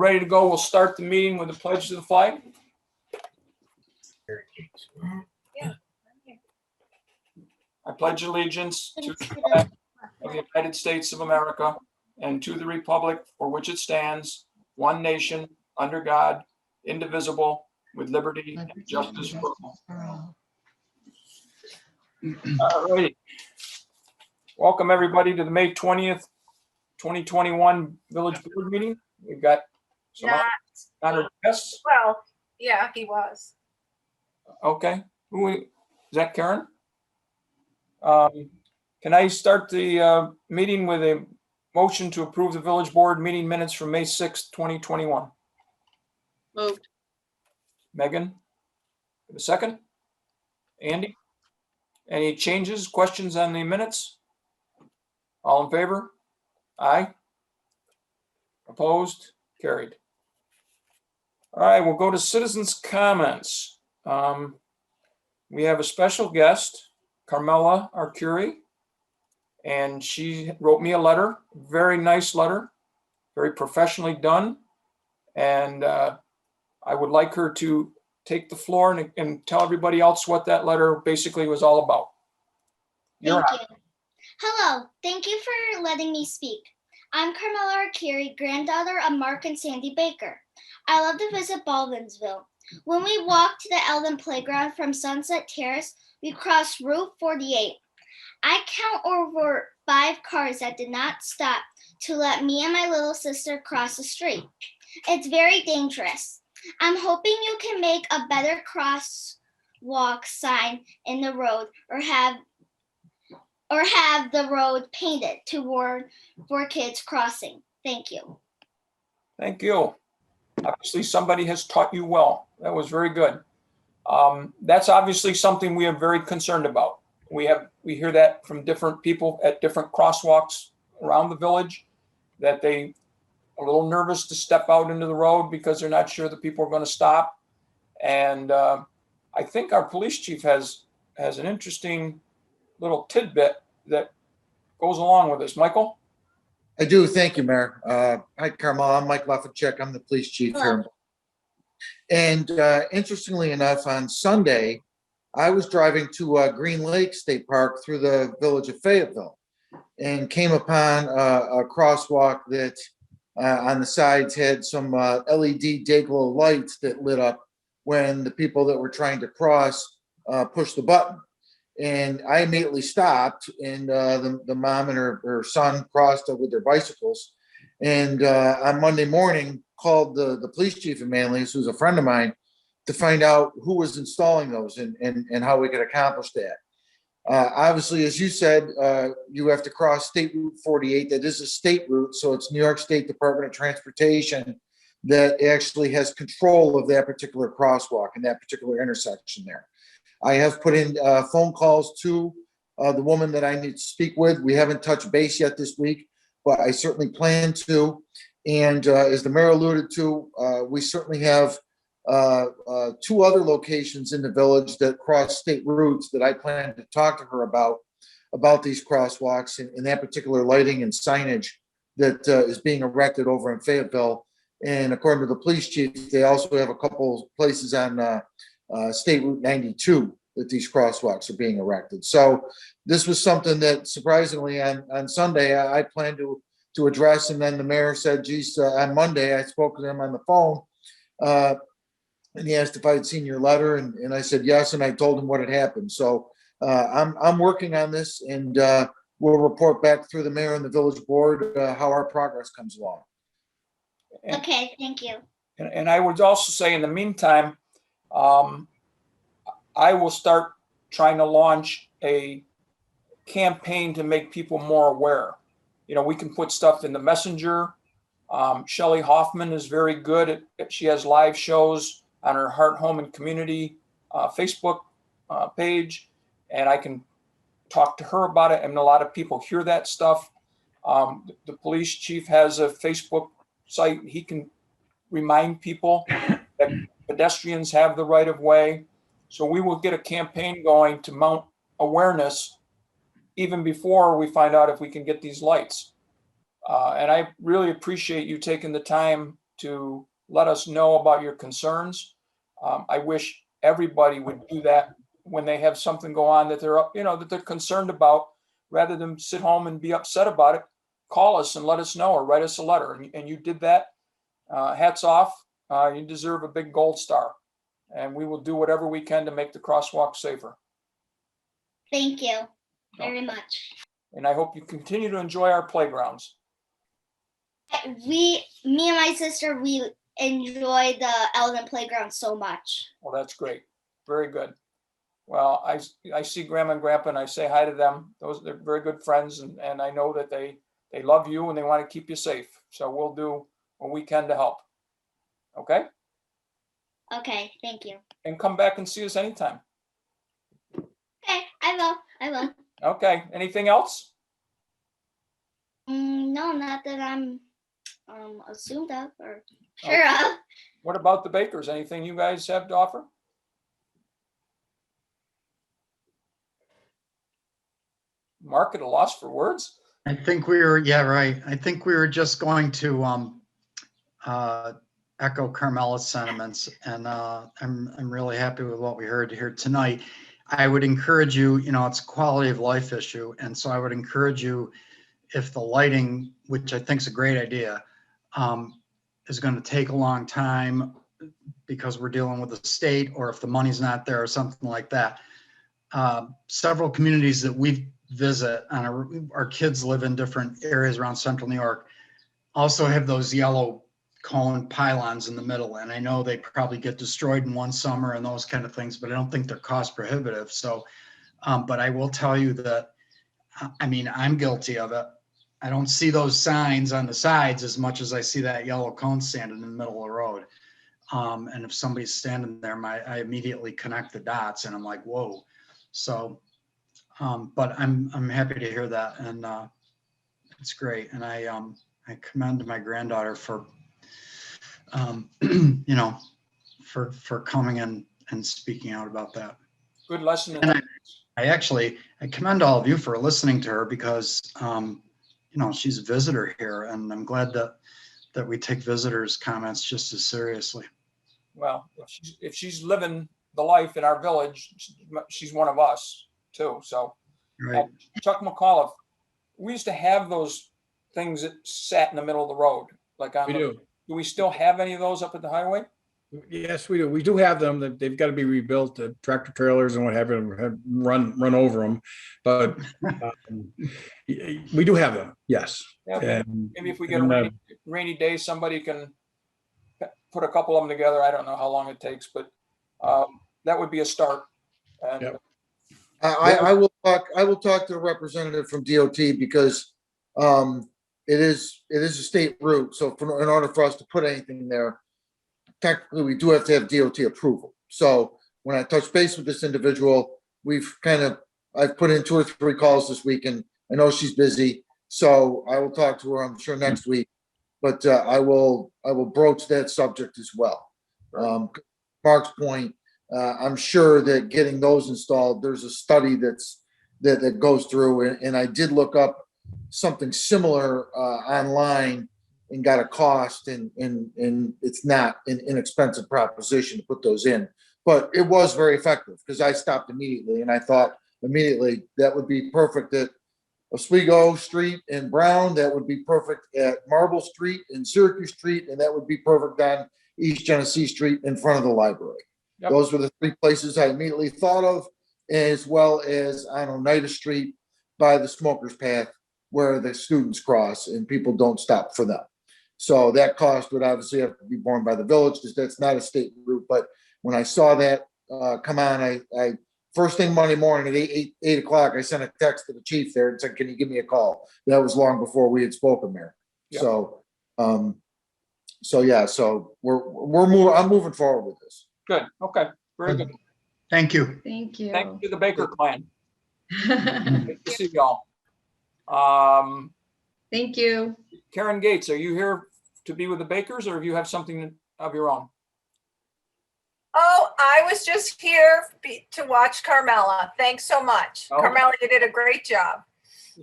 ready to go. We'll start the meeting with the pledge to the flag. I pledge allegiance to the flag of the United States of America and to the republic for which it stands, one nation, under God, indivisible, with liberty and justice for all. All right. Welcome, everybody, to the May 20th, 2021 Village Board meeting. We've got some honored guests. Well, yeah, he was. Okay. Is that Karen? Can I start the meeting with a motion to approve the Village Board meeting minutes from May 6th, 2021? Moved. Megan, a second? Andy? Any changes, questions on the minutes? All in favor? Aye. Opposed? Carried. All right, we'll go to citizens' comments. We have a special guest, Carmela Arcuri, and she wrote me a letter, very nice letter, very professionally done. And I would like her to take the floor and tell everybody else what that letter basically was all about. Thank you. Hello, thank you for letting me speak. I'm Carmela Arcuri, granddaughter of Mark and Sandy Baker. I love to visit Baldwinsville. When we walked to the Eldon Playground from Sunset Terrace, we crossed Route 48. I count over 5 cars that did not stop to let me and my little sister cross the street. It's very dangerous. I'm hoping you can make a better crosswalk sign in the road or have the road painted to warn for kids crossing. Thank you. Thank you. Obviously, somebody has taught you well. That was very good. That's obviously something we are very concerned about. We hear that from different people at different crosswalks around the village, that they are a little nervous to step out into the road because they're not sure that people are going to stop. And I think our police chief has an interesting little tidbit that goes along with this. Michael? I do. Thank you, Mayor. Hi, Carmel. I'm Mike Lefacek. I'm the police chief here. And interestingly enough, on Sunday, I was driving to Green Lake State Park through the village of Fayetteville and came upon a crosswalk that on the sides had some LED day-glow lights that lit up when the people that were trying to cross pushed the button. And I immediately stopped, and the mom and her son crossed with their bicycles. And on Monday morning, called the police chief in Manlius, who's a friend of mine, to find out who was installing those and how we could accomplish that. Obviously, as you said, you have to cross State Route 48. That is a state route, so it's New York State Department of Transportation that actually has control of that particular crosswalk and that particular intersection there. I have put in phone calls to the woman that I need to speak with. We haven't touched base yet this week, but I certainly plan to. And as the mayor alluded to, we certainly have 2 other locations in the village that cross state routes that I plan to talk to her about these crosswalks and that particular lighting and signage that is being erected over in Fayetteville. And according to the police chief, they also have a couple places on State Route 92 that these crosswalks are being erected. So this was something that surprisingly on Sunday I planned to address, and then the mayor said, geez, on Monday I spoke to him on the phone and he asked if I had seen your letter, and I said yes, and I told him what had happened. So I'm working on this, and we'll report back through the mayor and the village board how our progress comes along. Okay, thank you. And I would also say, in the meantime, I will start trying to launch a campaign to make people more aware. You know, we can put stuff in the messenger. Shelley Hoffman is very good she has live shows on her Heart, Home, and Community Facebook page, and I can talk to her about it. And a lot of people hear that stuff. The police chief has a Facebook site. He can remind people that pedestrians have the right of way. So we will get a campaign going to mount awareness even before we find out if we can get these lights. And I really appreciate you taking the time to let us know about your concerns. I wish everybody would do that when they have something go on that they're, that they're concerned about, rather than sit home and be upset about it. Call us and let us know, or write us a letter. And you did that. Hats off. You deserve a big gold star. And we will do whatever we can to make the crosswalk safer. Thank you very much. And I hope you continue to enjoy our playgrounds. Me and my sister, we enjoy the Eldon playground so much. Well, that's great. Very good. Well, I see Grandma and Grandpa, and I say hi to them. They're very good friends, and I know that they love you and they want to keep you safe. So we'll do what we can to help. Okay? Okay, thank you. And come back and see us anytime. Okay, I will. Okay. Anything else? No, not that I'm assumed of or sure of. What about the bakers? Anything you guys have to offer? Mark at a loss for words? I think we were, yeah, right. I think we were just going to echo Carmela's sentiments, and I'm really happy with what we heard here tonight. I would encourage you, it's a quality of life issue, and so I would encourage you, if the lighting, which I think is a great idea, is going to take a long time because we're dealing with the state, or if the money's not there or something like that. Several communities that we visit, and our kids live in different areas around central New York, also have those yellow cone pylons in the middle. And I know they probably get destroyed in one summer and those kind of things, but I don't think they're cost prohibitive. So, but I will tell you that, I'm guilty of it. I don't see those signs on the sides as much as I see that yellow cone standing in the middle of the road. And if somebody's standing there, I immediately connect the dots and I'm like, whoa. So, but I'm happy to hear that. And it's great. And I commend my granddaughter for, for coming in and speaking out about that. Good lesson. And I commend all of you for listening to her, because, she's a visitor here, and I'm glad that we take visitors' comments just as seriously. Well, if she's living the life in our village, she's one of us too. So, Right. Chuck McAuliffe, we used to have those things that sat in the middle of the road. Like on We do. Do we still have any of those up at the highway? Yes, we do. We do have them. They've got to be rebuilt. The tractor trailers and what have you have run over them. But we do have them. Yes. Yeah, And, maybe if we get a rainy day, somebody can put a couple of them together. I don't know how long it takes, but that would be a start. And Yep. I will talk to the representative from DOT, because it is a state route. So in order for us to put anything there, technically we do have to have DOT approval. So when I touch base with this individual, I've put in 2 or 3 calls this week, and I know she's busy. So I will talk to her, I'm sure, next week. But I will broach that subject as well. Mark's point, I'm sure that getting those installed, there's a study that goes through, and I did look up something similar online and got a cost, and it's not an inexpensive proposition to put those in, but it was very effective, because I stopped immediately, and I thought immediately that would be perfect at Oswego Street and Brown, that would be perfect at Marble Street and Syracuse Street, and that would be perfect on East Genesee Street in front of the library. Yep. Those were the 3 places I immediately thought of, as well as on Oneida Street by the Smokers Path, where the students cross and people don't stop for them. So that cost would obviously have to be borne by the village, because that's not a state route. But when I saw that come on, I first thing Monday morning at 8 o'clock, I sent a text to the chief there and said, "Can you give me a call?" That was long before we had spoken there. Yeah. So, so I'm moving forward with this. good. Okay. Very good. Thank you. Thank you. Thank you to the Baker clan. Thank Good to see y'all. you. Karen Gates, are you here to be with the Bakers, or if you have something of your own? Oh, I was just here to watch Carmela. Thanks so much. Oh. Carmela, you did a great job.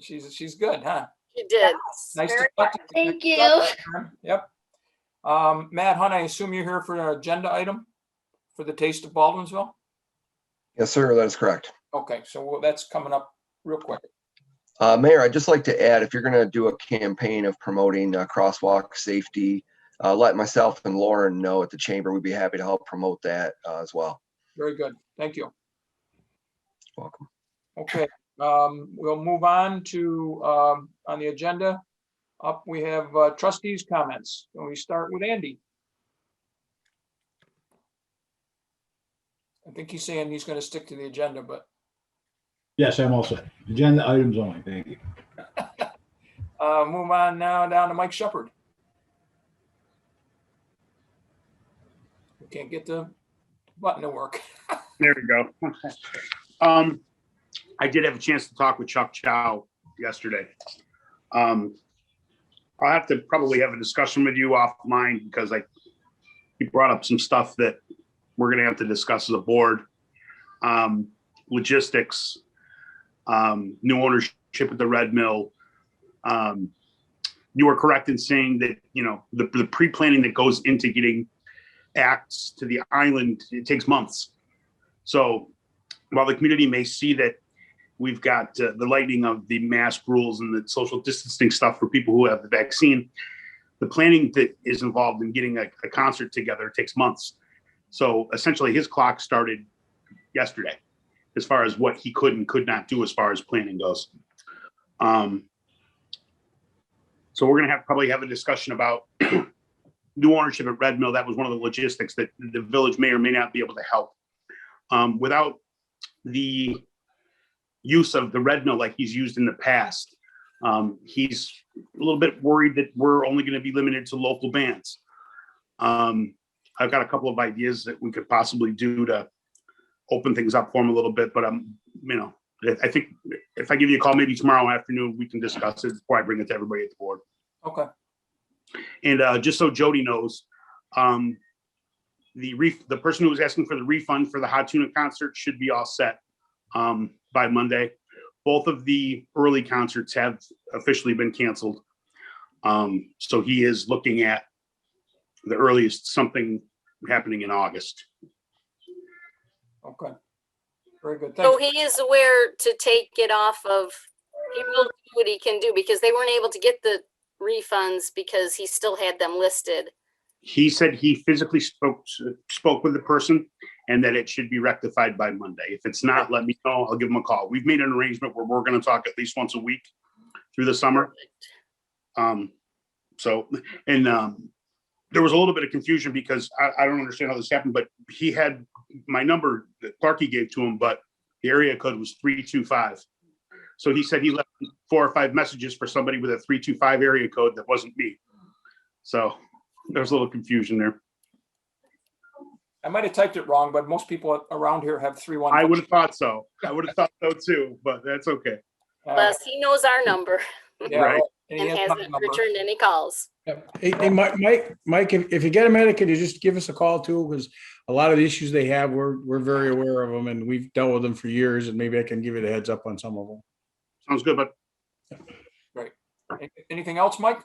She's good, huh? You did. Nice to Very talk to you. Thank you. Yep. Matt Hunt, I assume you're here for an agenda item for the Taste of Baldwinsville? Yes, sir, that is correct. Okay, so that's coming up real quick. Mayor, I'd just like to add, if you're going to do a campaign of promoting crosswalk safety, let myself and Lauren know at the chamber. We'd be happy to help promote that as well. Very good. Thank you. Welcome. Okay, we'll move on to, on the agenda. Up, we have trustees' comments. And we start with Andy. I think he's saying he's going to stick to the agenda, but Yes, I'm all set. Agenda items only. Thank you. move on now down to Mike Shepard. We can't get the button to work. There we go. I did have a chance to talk with Chuck Chow yesterday. I'll have to probably have a discussion with you offline because he brought up some stuff that we're going to have to discuss as a board. Logistics, new ownership at the Red Mill. You were correct in saying that, the pre-planning that goes into getting acts to the island, it takes months. So while the community may see that we've got the lightening of the mask rules and the social distancing stuff for people who have the vaccine, the planning that is involved in getting a concert together takes months. So essentially his clock started yesterday as far as what he could and could not do as far as planning goes. So we're going to probably have a discussion about new ownership at Red Mill. That was one of the logistics that the village may or may not be able to help. Without the use of the Red Mill like he's used in the past, he's a little bit worried that we're only going to be limited to local bands. I've got a couple of ideas that we could possibly do to open things up for him a little bit, but I think if I give you a call maybe tomorrow afternoon, we can discuss it before I bring it to everybody at the board. Okay. And just so Jody knows, the person who was asking for the refund for the Hot Tuna concert should be all set by Monday. Both of the early concerts have officially been canceled. So he is looking at the earliest something happening in August. Okay. Very good. So Thanks. he is aware to take it off of, he will do what he can do because they weren't able to get the refunds because he still had them listed. He said he physically spoke with the person and that it should be rectified by Monday. If it's not, let me know. I'll give him a call. We've made an arrangement where we're going to talk at least once a week through the summer. There was a little bit of confusion because I don't understand how this happened, but he had my number that Clarky gave to him, but the area code was 325. So he said he left 4 or 5 messages for somebody with a 325 area code that wasn't me. So there's a little confusion there. I might have typed it wrong, but most people around here have 315. I would have thought so. I would have thought so too, but that's okay. Plus, he knows our number Yeah, Right. and he and has my hasn't number. returned any calls. Hey, Mike, if you get a minute, could you just give us a call too? Because a lot of the issues they have, we're very aware of them and we've dealt with them for years, and maybe I can give you the heads up on some of them. Sounds good, but Great. Anything else, Mike?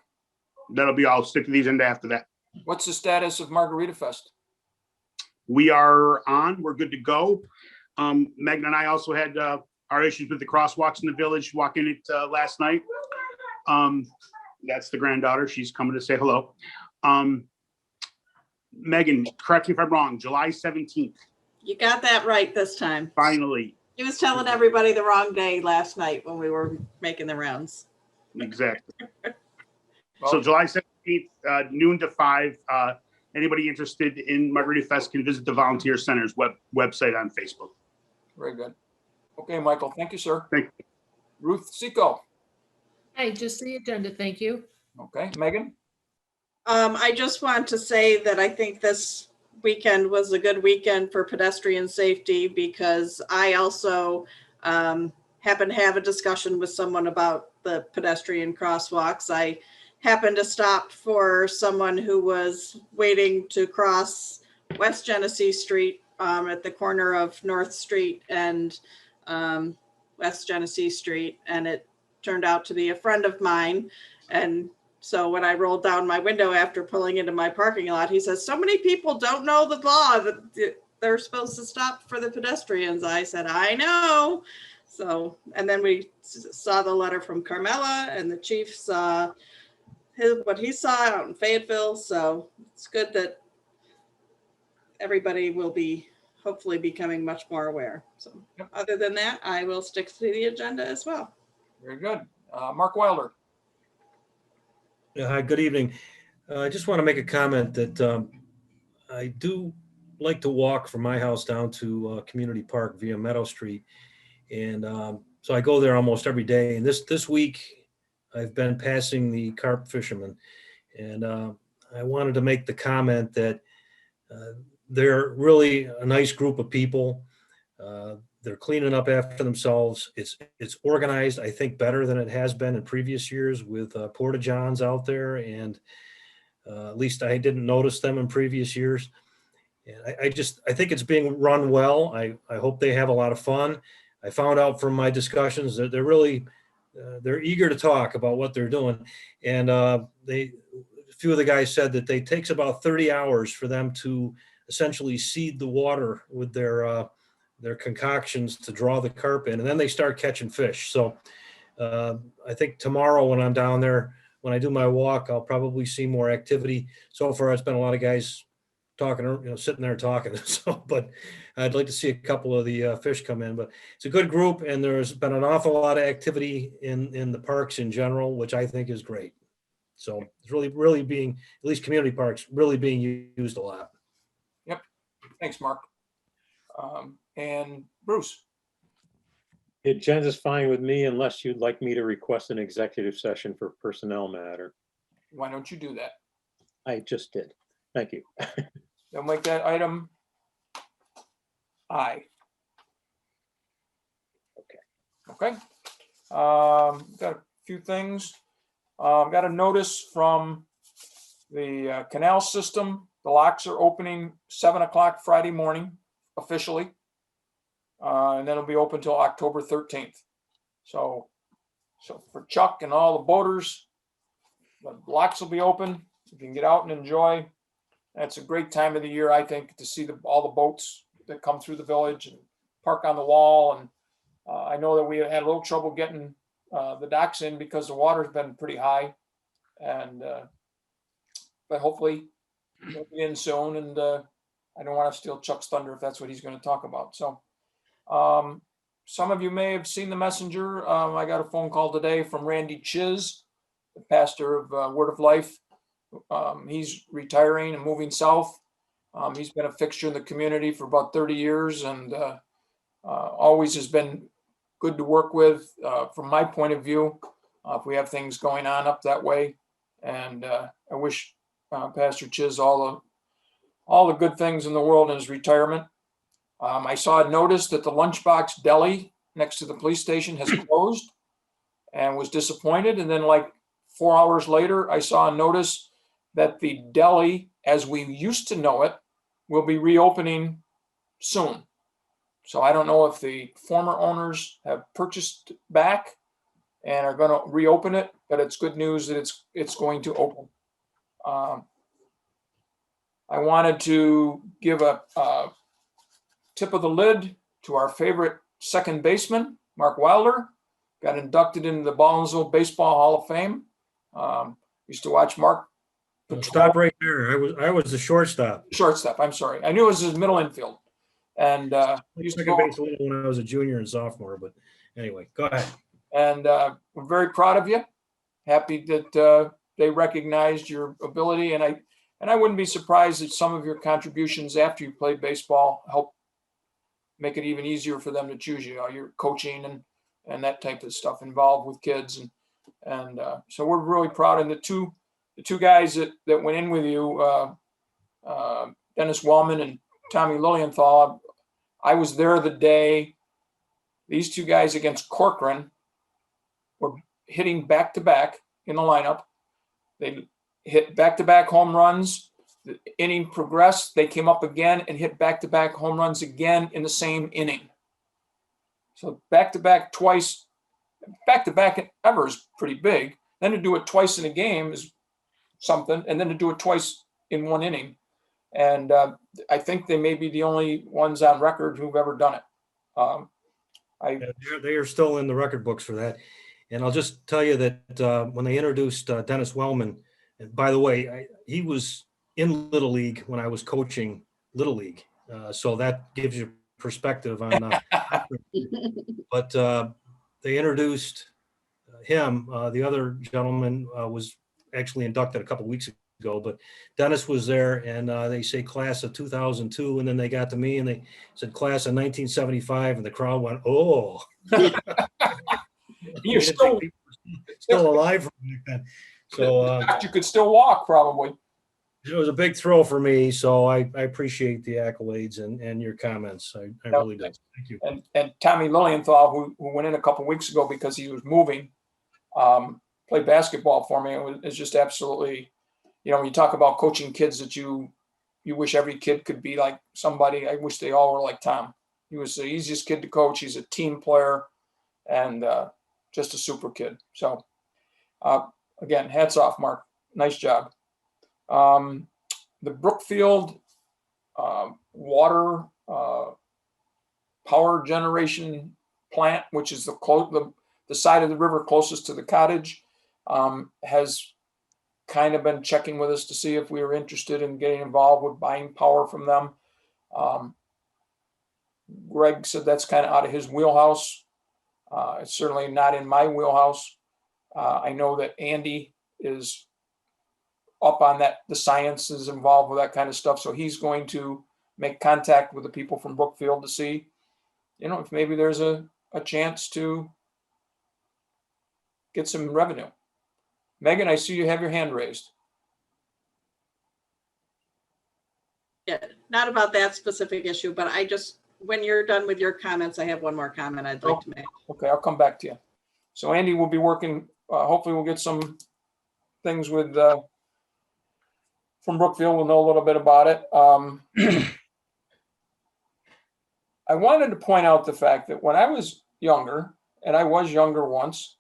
that'll be, I'll stick to these end after that. What's the status of Margarita Fest? We are on, we're good to go. Megan and I also had our issues with the crosswalks in the village, walking it last night. That's the granddaughter. She's coming to say hello. Megan, correct me if I'm wrong, July 17th, You got that right this time. finally. He was telling everybody the wrong day last night when we were making the rounds. Exactly. So July 17th, noon to 5. Anybody interested in Margarita Fest can visit the Volunteer Center's website on Facebook. Very good. Okay, Michael, thank you, sir. Thank you. Ruth Seco. Hey, just the agenda, thank you. Okay, Megan? I just want to say that I think this weekend was a good weekend for pedestrian safety because I also happened to have a discussion with someone about the pedestrian crosswalks. I happened to stop for someone who was waiting to cross West Genesee Street at the corner of North Street and West Genesee Street, and it turned out to be a friend of mine, and So when I rolled down my window after pulling into my parking lot, he says, so many people don't know the law that they're supposed to stop for the pedestrians. I said, I know. So, and then we saw the letter from Carmela, and the chief saw what he saw out in Fayetteville. So it's good that everybody will be hopefully becoming much more aware. So other than that, I will stick to the agenda as well. Very good. Mark Wilder. Hi, good evening. I just want to make a comment that I do like to walk from my house down to Community Park via Meadow Street. And so I go there almost every day. And this week I've been passing the carp fishermen. And I wanted to make the comment that they're really a nice group of people. They're cleaning up after themselves. It's organized, I think, better than it has been in previous years with porta johns out there. And at least I didn't notice them in previous years. And I think it's being run well. I hope they have a lot of fun. I found out from my discussions that they're really, they're eager to talk about what they're doing. And a few of the guys said that it takes about 30 hours for them to essentially seed the water with their concoctions to draw the carp in, and then they start catching fish. So I think tomorrow when I'm down there, when I do my walk, I'll probably see more activity. So far, it's been a lot of guys talking, sitting there talking. So, but I'd like to see a couple of the fish come in. But it's a good group, and there's been an awful lot of activity in the parks in general, which I think is great. So it's really being, at least community parks, really being used a lot. Yep. Thanks, Mark. And Bruce. The agenda's fine with me unless you'd like me to request an executive session for personnel matter. Why don't you do that? I just did. Thank you. They'll make that item I. Okay. Got a few things. Got a notice from the canal system. The locks are opening 7 o'clock Friday morning officially. And then it'll be open till October 13th. So for Chuck and all the boaters, the locks will be open. You can get out and enjoy. That's a great time of the year, I think, to see all the boats that come through the village and park on the wall. And I know that we had a little trouble getting the docks in because the water's been pretty high. And but hopefully it'll be in soon. And I don't want to steal Chuck's thunder if that's what he's going to talk about. So some of you may have seen the messenger. I got a phone call today from Randy Chiz, the pastor of Word of Life. He's retiring and moving south. He's been a fixture in the community for about 30 years and always has been good to work with from my point of view, if we have things going on up that way. And I wish Pastor Chiz all the good things in the world in his retirement. I saw a notice that the Lunchbox Deli next to the police station has closed and was disappointed. And then like 4 hours later, I saw a notice that the deli, as we used to know it, will be reopening soon. So I don't know if the former owners have purchased back and are going to reopen it, but it's good news that it's going to open. I wanted to give a tip of the lid to our favorite second baseman, Mark Wilder. Got inducted into the Baldwinsville Baseball Hall of Fame. Used to watch Mark. Stop right there. I was the shortstop. Shortstop. I'm sorry. I knew it was his middle infield. And used to second go base when I was a junior and sophomore. But anyway, go ahead. And we're very proud of you. Happy that they recognized your ability. And I wouldn't be surprised that some of your contributions after you played baseball help make it even easier for them to choose you. Your coaching and that type of stuff involved with kids. And so we're really proud. And the two guys that went in with you, Dennis Wellman and Tommy Lilienthal, I was there the day these two guys against Corcoran were hitting back-to-back in the lineup. They hit back-to-back home runs. The inning progressed. They came up again and hit back-to-back home runs again in the same inning. So back-to-back twice, back-to-back ever is pretty big. Then to do it twice in a game is something, and then to do it twice in one inning. And I think they may be the only ones on record who've ever done it. They are still in the record books for that. And I'll just tell you that when they introduced Dennis Wellman, and by the way, he was in Little League when I was coaching Little League. So that gives you perspective on. But they introduced him. The other gentleman was actually inducted a couple of weeks ago, but Dennis was there, and they say class of 2002, and then they got to me and they said class of 1975, and the crowd went, "Oh." You're still alive from back then. So you could still walk, probably. It was a big thrill for me, so I appreciate the accolades and your comments. I really do. Thank you. And Tommy Lilienthal, who went in a couple of weeks ago because he was moving, played basketball for me. It's just absolutely, when you talk about coaching kids that you wish every kid could be like somebody, I wish they all were like Tom. He was the easiest kid to coach. He's a team player and just a super kid. So again, hats off, Mark. Nice job. The Brookfield water power generation plant, which is the side of the river closest to the cottage, has kind of been checking with us to see if we were interested in getting involved with buying power from them. Greg said that's kind of out of his wheelhouse. It's certainly not in my wheelhouse. I know that Andy is up on that. The science is involved with that kind of stuff. So he's going to make contact with the people from Brookfield to see, if maybe there's a chance to get some revenue. Megan, I see you have your hand raised. Yeah, not about that specific issue, but when you're done with your comments, I have one more comment I'd like to make. Okay, I'll come back to you. So Andy will be working, hopefully we'll get some things with from Brookfield. We'll know a little bit about it. I wanted to point out the fact that when I was younger, and I was younger once,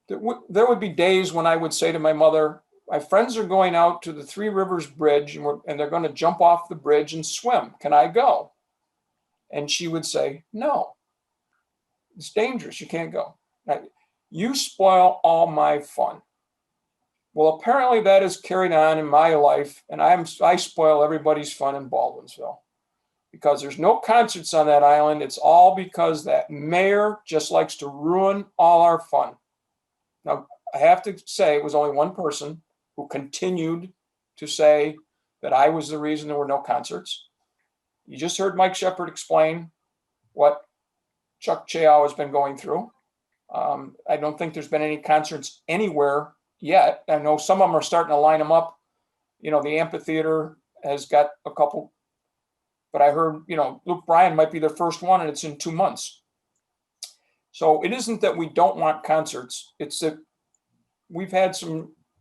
there would be days when I would say to my mother, my friends are going out to the Three Rivers Bridge and they're going to jump off the bridge and swim. Can I go? And she would say, no, it's dangerous. You can't go. You spoil all my fun. Well, apparently that is carried on in my life, and I spoil everybody's fun in Baldwinsville because there's no concerts on that island. It's all because that mayor just likes to ruin all our fun. Now, I have to say it was only one person who continued to say that I was the reason there were no concerts. You just heard Mike Shepard explain what Chuck Chao has been going through. I don't think there's been any concerts anywhere yet. I know some of them are starting to line them up. The amphitheater has got a couple, but I heard, Luke Bryan might be the first one and it's in 2 months. So it isn't that we don't want concerts. It's that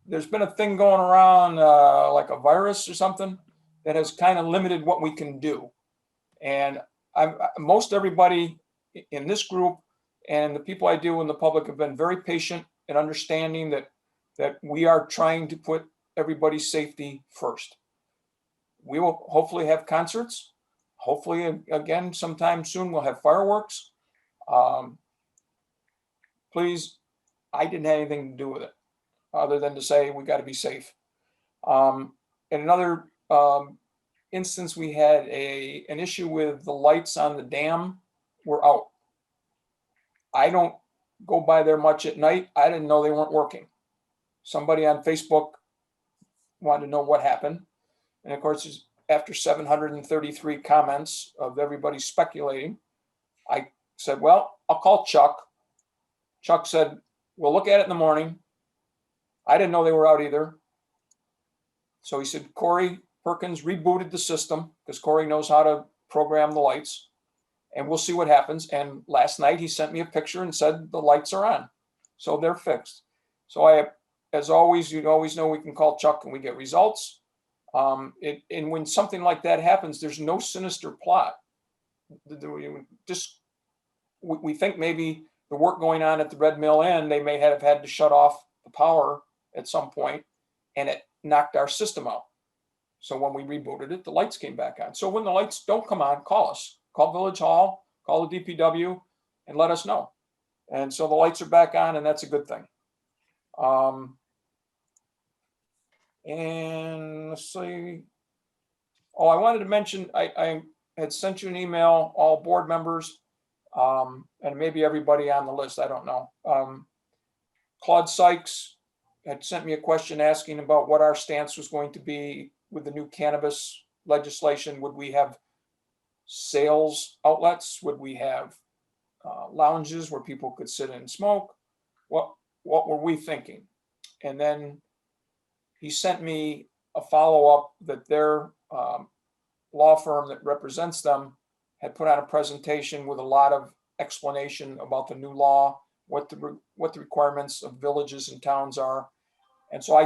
there's been a thing going around like a virus or something that has kind of limited what we can do. And most everybody in this group and the people I deal with in the public have been very patient and understanding that we are trying to put everybody's safety first. We will hopefully have concerts. Hopefully, again, sometime soon we'll have fireworks. Please, I didn't have anything to do with it other than to say we got to be safe. In another instance, we had an issue with the lights on the dam were out. I don't go by there much at night. I didn't know they weren't working. Somebody on Facebook wanted to know what happened. And of course, after 733 comments of everybody speculating, I said, well, I'll call Chuck. Chuck said, we'll look at it in the morning. I didn't know they were out either. So he said, Corey Perkins rebooted the system because Corey knows how to program the lights and we'll see what happens. And last night he sent me a picture and said the lights are on. So they're fixed. So as always, you always know we can call Chuck and we get results. And when something like that happens, there's no sinister plot. We think maybe the work going on at the Red Mill Inn, they may have had to shut off the power at some point, and it knocked our system out. So when we rebooted it, the lights came back on. So when the lights don't come on, call us, call Village Hall, call the DPW, and let us know. And so the lights are back on, and that's a good thing. And let's see. Oh, I wanted to mention, I had sent you an email, all board members, and maybe everybody on the list, I don't know. Claude Sykes had sent me a question asking about what our stance was going to be with the new cannabis legislation. Would we have sales outlets? Would we have lounges where people could sit and smoke? What were we thinking? And then he sent me a follow-up that their law firm that represents them had put out a presentation with a lot of explanation about the new law, what the requirements of villages and towns are. And so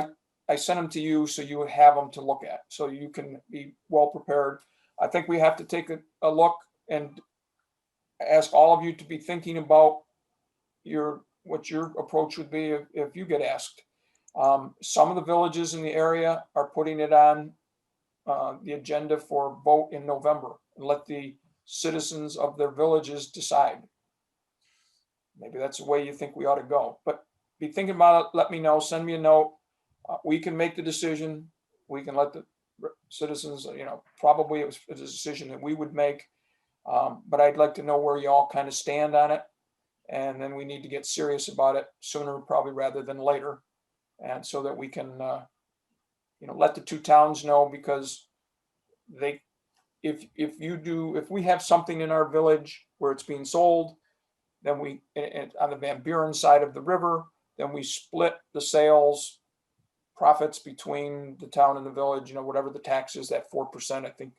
I sent them to you so you would have them to look at, so you can be well prepared. I think we have to take a look and ask all of you to be thinking about what your approach would be if you get asked. Some of the villages in the area are putting it on the agenda for vote in November, and let the citizens of their villages decide. Maybe that's the way you think we ought to go, but be thinking about it. Let me know, send me a note. We can make the decision. We can let the citizens, probably it was a decision that we would make. But I'd like to know where you all kind of stand on it. And then we need to get serious about it sooner, probably rather than later. And so that we can, let the two towns know, because if we have something in our village where it's being sold, then on the Van Buren side of the river, then we split the sales profits between the town and the village, whatever the tax is, that 4%. I think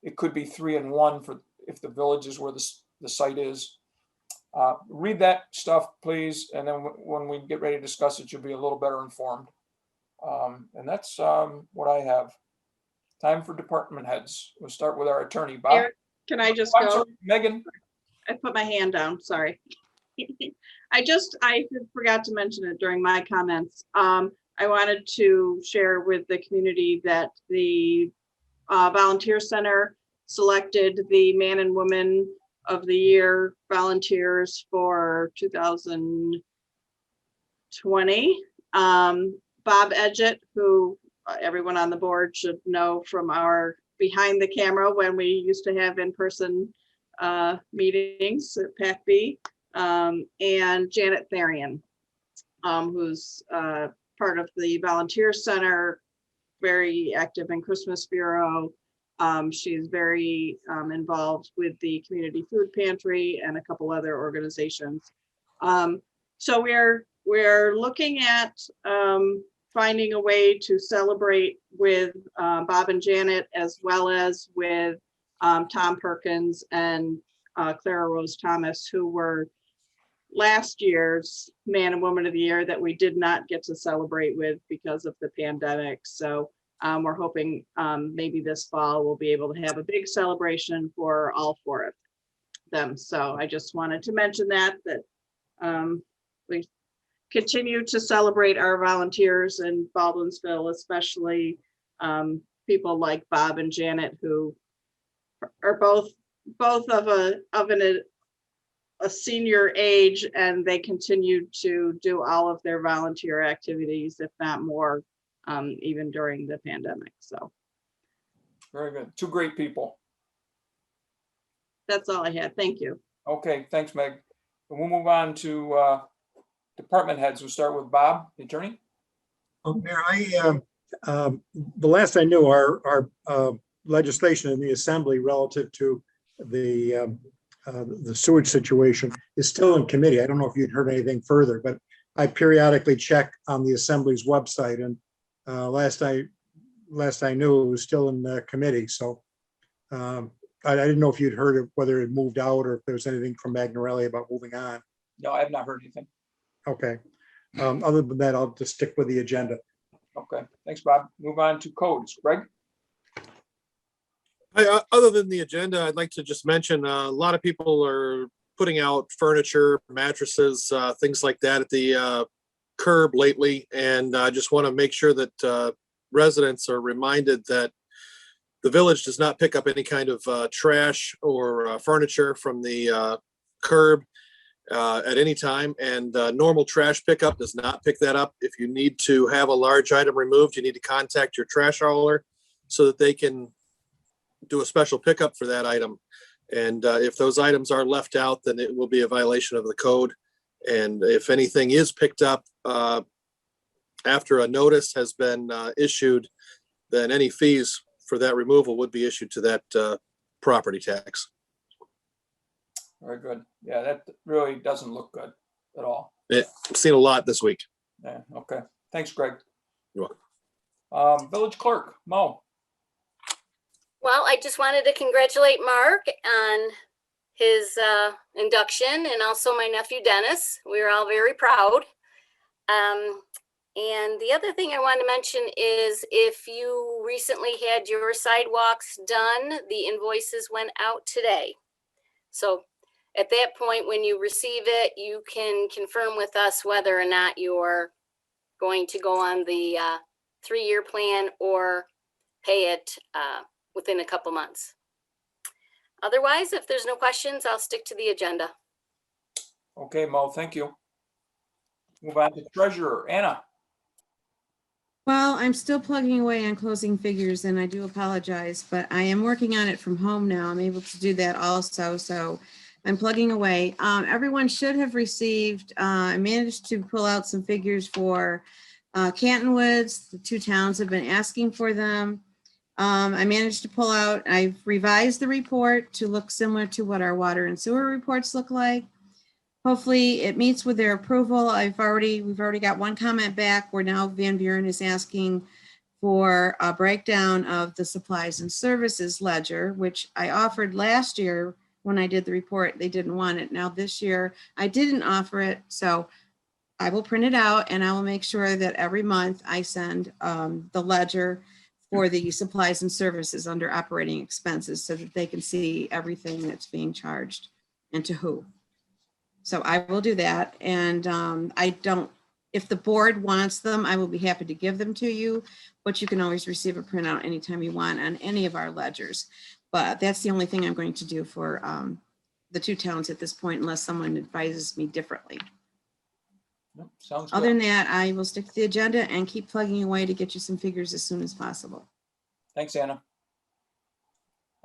it could be 3 and 1 for if the village is where the site is. Read that stuff, please. And then when we get ready to discuss it, you'll be a little better informed. And that's what I have. Time for department heads. We'll start with our attorney, Bob. Eric, can I just go? Sorry, Megan. I put my hand down, sorry. I forgot to mention it during my comments. I wanted to share with the community that the Volunteer Center selected the Man and Woman of the Year volunteers for 2020. Bob Edgett, who everyone on the board should know from our behind the camera when we used to have in-person meetings at PAC-B, and Janet Therian, who's part of the Volunteer Center, very active in Christmas Bureau. She's very involved with the Community Food Pantry and a couple other organizations. So we're looking at finding a way to celebrate with Bob and Janet, as well as with Tom Perkins and Clara Rose Thomas, who were last year's Man and Woman of the Year that we did not get to celebrate with because of the pandemic. So we're hoping maybe this fall we'll be able to have a big celebration for all 4 of them. So I just wanted to mention that we continue to celebrate our volunteers in Baldwinsville, especially people like Bob and Janet, who are both of a senior age, and they continue to do all of their volunteer activities, if not more, even during the pandemic. So Very good. 2 great people. that's all I had. Thank you. Okay, thanks, Meg. And we'll move on to department heads. We'll start with Bob, the attorney. Mayor, the last I knew, our legislation in the assembly relative to the sewage situation is still in committee. I don't know if you'd heard anything further, but I periodically check on the assembly's website, and last I knew it was still in the committee. So I didn't know if you'd heard of whether it moved out or if there was anything from Magnarelli about moving on. No, I have not heard anything. Okay. Other than that, I'll just stick with the agenda. Okay, thanks, Bob. Move on to codes. Greg? Other than the agenda, I'd like to just mention a lot of people are putting out furniture, mattresses, things like that at the curb lately. And I just want to make sure that residents are reminded that the village does not pick up any kind of trash or furniture from the curb at any time. And normal trash pickup does not pick that up. If you need to have a large item removed, you need to contact your trash hauler so that they can do a special pickup for that item. And if those items are left out, then it will be a violation of the code. And if anything is picked up after a notice has been issued, then any fees for that removal would be issued to that property tax. Very good. Yeah, that really doesn't look good at all. I've seen a lot this week. Yeah, okay. Thanks, Greg. You're welcome. Village Clerk, Mo. Well, I just wanted to congratulate Mark on his induction, and also my nephew Dennis. We were all very proud. And the other thing I want to mention is if you recently had your sidewalks done, the invoices went out today. So at that point, when you receive it, you can confirm with us whether or not you're going to go on the 3-year plan or pay it within a couple months. Otherwise, if there's no questions, I'll stick to the agenda. Okay, Mo, thank you. Move on to Treasurer, Anna. Well, I'm still plugging away on closing figures, and I do apologize, but I am working on it from home now. I'm able to do that also, so I'm plugging away. Everyone should have received, I managed to pull out some figures for Canton Woods. The 2 towns have been asking for them. I managed to pull out, I've revised the report to look similar to what our water and sewer reports look like. Hopefully it meets with their approval. We've already got 1 comment back where now Van Buren is asking for a breakdown of the supplies and services ledger, which I offered last year when I did the report. They didn't want it. Now this year I didn't offer it. So I will print it out and I will make sure that every month I send the ledger for the supplies and services under operating expenses so that they can see everything that's being charged and to who. So I will do that. And if the board wants them, I will be happy to give them to you, but you can always receive a printout anytime you want on any of our ledgers. But that's the only thing I'm going to do for the 2 towns at this point, unless someone advises me differently. Nope, sounds Other good. than that, I will stick to the agenda and keep plugging away to get you some figures as soon as possible. Thanks, Anna.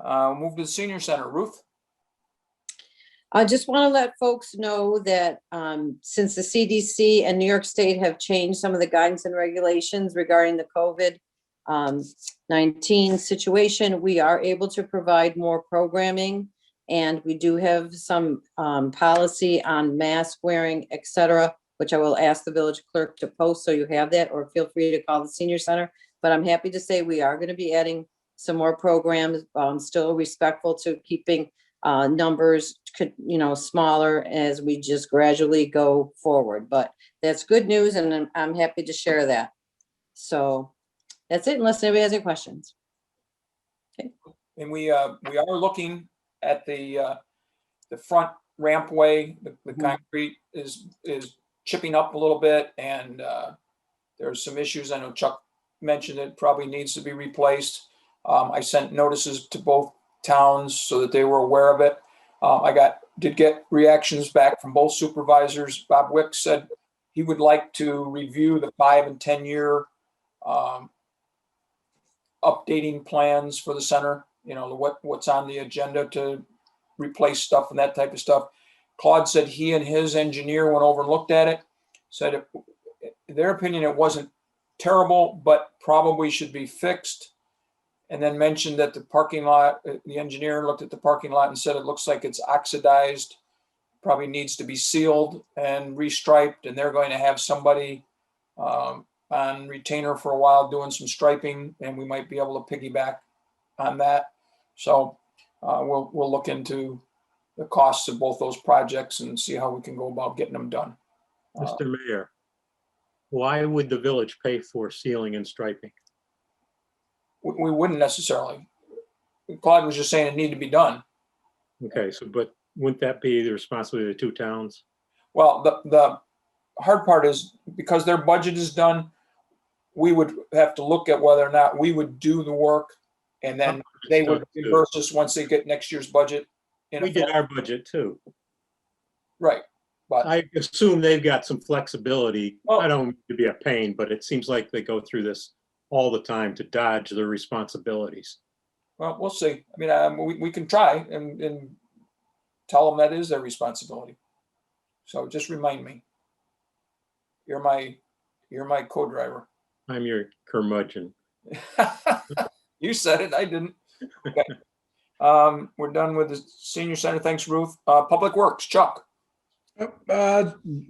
Move to the Senior Center, Ruth. I just want to let folks know that since the CDC and New York State have changed some of the guidance and regulations regarding the COVID-19 situation, we are able to provide more programming. And we do have some policy on mask wearing, et cetera, which I will ask the village clerk to post so you have that, or feel free to call the Senior Center. But I'm happy to say we are going to be adding some more programs, still respectful to keeping numbers smaller as we just gradually go forward. But that's good news, and I'm happy to share that. So that's it, unless anybody has any questions. Okay. And we are looking at the front rampway. The concrete is chipping up a little bit, and there's some issues. I know Chuck mentioned it probably needs to be replaced. I sent notices to both towns so that they were aware of it. I did get reactions back from both supervisors. Bob Wick said he would like to review the 5 and 10 year updating plans for the center. You know, what's on the agenda to replace stuff and that type of stuff. Claude said he and his engineer went over and looked at it. Said in their opinion it wasn't terrible, but probably should be fixed. And then mentioned that the parking lot, the engineer looked at the parking lot and said it looks like it's oxidized, probably needs to be sealed and restriped. And they're going to have somebody on retainer for a while doing some striping, and we might be able to piggyback on that. So we'll look into the costs of both those projects and see how we can go about getting them done. Mr. Mayor, why would the village pay for sealing and striping? We wouldn't necessarily. Claude was just saying it needed to be done. Okay, so but wouldn't that be the responsibility of the two towns? Well, the hard part is because their budget is done, we would have to look at whether or not we would do the work, and then they would reimburse us once they get next year's budget. We did our budget too. Right, but I assume they've got some flexibility. I don't mean to be a pain, but it seems like they go through this all the time to dodge their responsibilities. well, we'll see. I mean, we can try and tell them that is their responsibility. So just remind me. You're my co-driver. I'm your curmudgeon. You said it, I didn't. Okay. We're done with the senior center. Thanks, Ruth. Public Works, Chuck.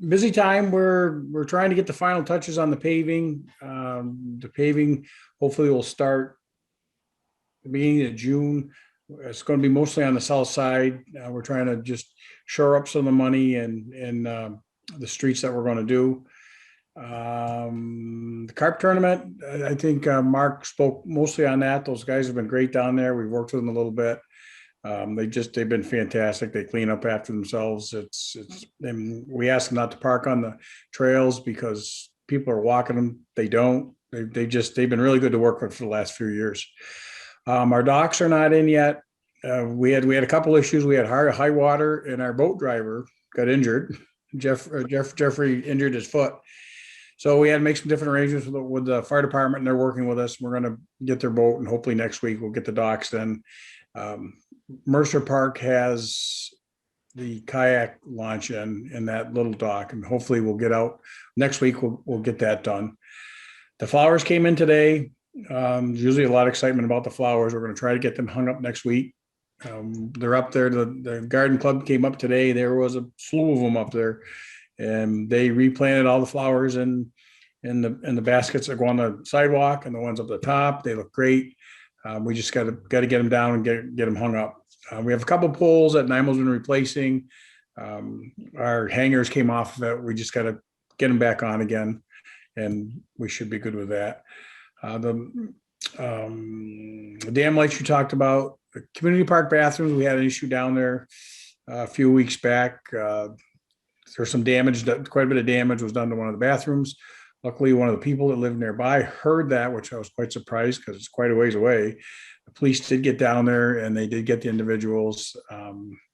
Busy time. We're trying to get the final touches on the paving. The paving hopefully will start the beginning of June. It's going to be mostly on the south side. We're trying to just shore up some of the money and the streets that we're going to do. The carp tournament, I think Mark spoke mostly on that. Those guys have been great down there. We've worked with them a little bit. They've been fantastic. They clean up after themselves. And we ask them not to park on the trails because people are walking them. They don't. They've been really good to work with for the last few years. Our docks are not in yet. We had a couple issues. We had high water and our boat driver got injured. Jeffrey injured his foot. So we had to make some different arrangements with the fire department, and they're working with us. We're going to get their boat, and hopefully next week we'll get the docks done. Mercer Park has the kayak launch in that little dock, and hopefully we'll get out next week. We'll get that done. The flowers came in today. There's usually a lot of excitement about the flowers. We're going to try to get them hung up next week. They're up there. The garden club came up today. There was a slew of them up there, and they replanted all the flowers in the baskets that go on the sidewalk and the ones up the top. They look great. We just got to get them down and get them hung up. We have a couple poles that NIMO's been replacing. Our hangers came off of it. We just got to get them back on again, and we should be good with that. The dam lights you talked about, the community park bathrooms, we had an issue down there a few weeks back. There's some damage, quite a bit of damage was done to one of the bathrooms. Luckily, one of the people that lived nearby heard that, which I was quite surprised because it's quite a ways away. The police did get down there and they did get the individuals.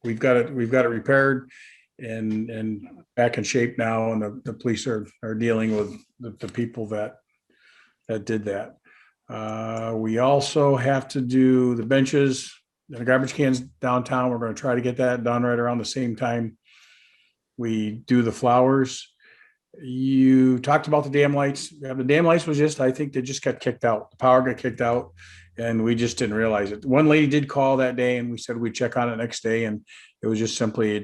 We've got it repaired and back in shape now, and the police are dealing with the people that did that. We also have to do the benches and the garbage cans downtown. We're going to try to get that done right around the same time we do the flowers. You talked about the dam lights. Yeah, the dam lights was just, I think they just got kicked out. The power got kicked out and we just didn't realize it. One lady did call that day and we said we'd check on it next day, and it was just simply,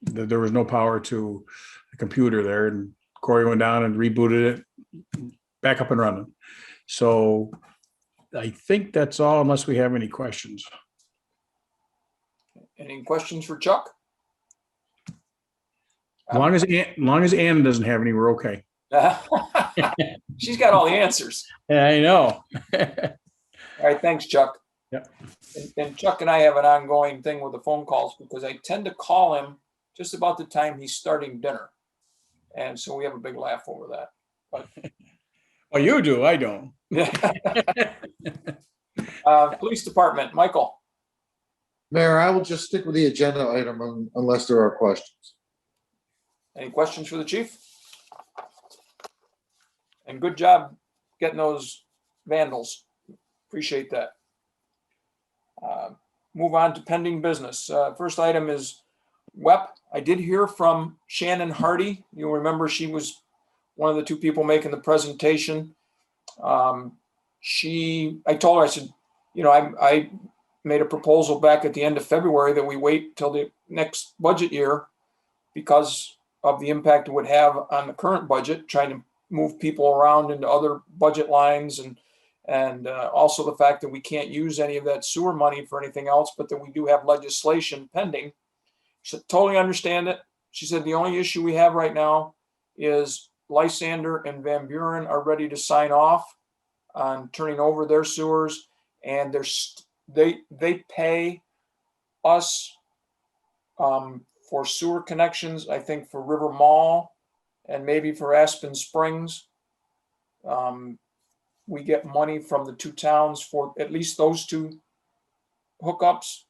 there was no power to the computer there, and Corey went down and rebooted it back up and running. So I think that's all, unless we have any questions. Any questions for Chuck? As long as Ann doesn't have any, we're okay. She's got all the answers. Yeah, I know. All right, thanks, Chuck. Yep. And Chuck and I have an ongoing thing with the phone calls because I tend to call him just about the time he's starting dinner. And so we have a big laugh over that. But well, you do, I don't. Police Department, Michael. Mayor, I will just stick with the agenda item unless there are questions. Any questions for the chief? And good job getting those vandals. Appreciate that. Move on to pending business. First item is WEP. I did hear from Shannon Hardy. You'll remember she was one of the two people making the presentation. I told her, I said, I made a proposal back at the end of February that we wait till the next budget year because of the impact it would have on the current budget, trying to move people around into other budget lines, and also the fact that we can't use any of that sewer money for anything else, but that we do have legislation pending. She said, totally understand it. She said, the only issue we have right now is Lysander and Van Buren are ready to sign off on turning over their sewers, and they pay us for sewer connections, I think for River Mall and maybe for Aspen Springs. We get money from the two towns for at least those two hookups.